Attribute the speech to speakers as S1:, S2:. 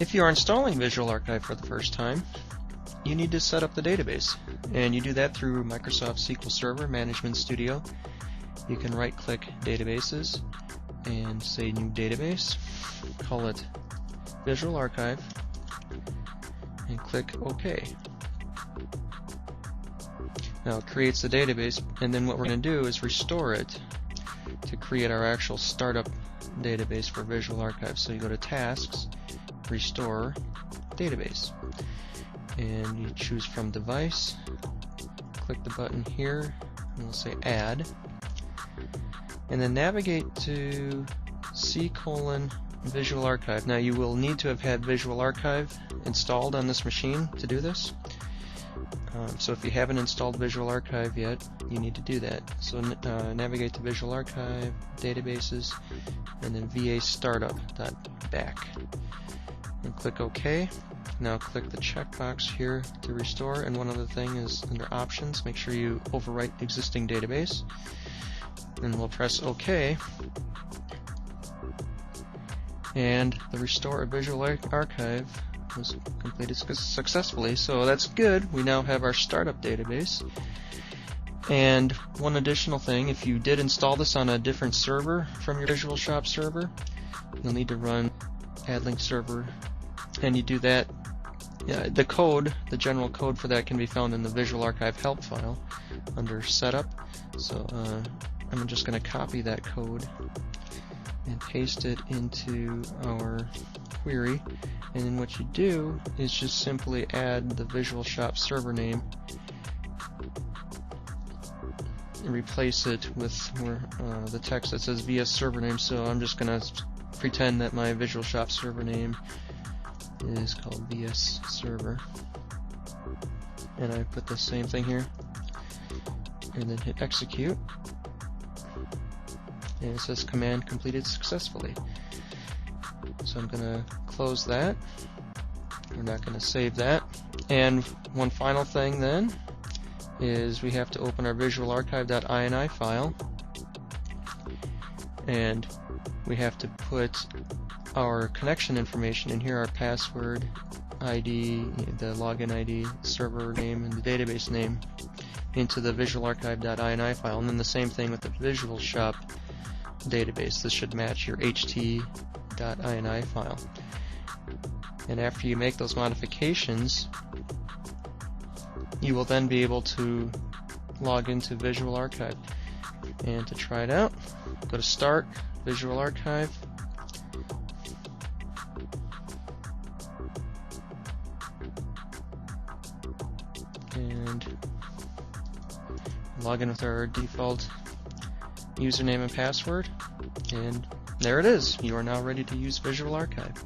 S1: If you are installing Visual Archive for the first time, you need to set up the database, and you do that through Microsoft SQL Server Management Studio. You can right-click Databases and say New Database, call it Visual Archive, and click OK. Now it creates the database, and then what we're going to do is restore it to create our actual startup database for Visual Archive. So you go to Tasks, Restore Database, and you choose from Device, click the button here, and we'll say Add, and then navigate to C:\Visual Archive. Now you will need to have had Visual Archive installed on this machine to do this. So if you haven't installed Visual Archive yet, you need to do that. So navigate to Visual Archive, Databases, and then VA Startup.back. And click OK. Now click the checkbox here to restore, and one other thing is under Options, make sure you overwrite existing database. And we'll press OK. And the restore of Visual Archive was completed successfully, so that's good. We now have our startup database. And one additional thing, if you did install this on a different server from your Visual Shop server, you'll need to run add-link server, and you do that. The code, the general code for that, can be found in the Visual Archive help file under Setup. So I'm just going to copy that code and paste it into our query, and then what you do is just simply add the Visual Shop server name and replace it with the text that says VS server name. So I'm just going to pretend that my Visual Shop server name is called VS server, and I put the same thing here, and then hit execute, and it says command completed successfully. So I'm going to close that. We're not going to save that. And one final thing then is we have to open our Visual Archive.ini file, and we have to put our connection information in here, our password, ID, the login ID, server name, and the database name into the Visual Archive.ini file, and then the same thing with the Visual Shop database. This should match your ht.ini file. And after you make those modifications, you will then be able to log into Visual Archive. And to try it out, go to Start, Visual Archive, and log in with our default username and password, and there it is. You are now ready to use Visual Archive.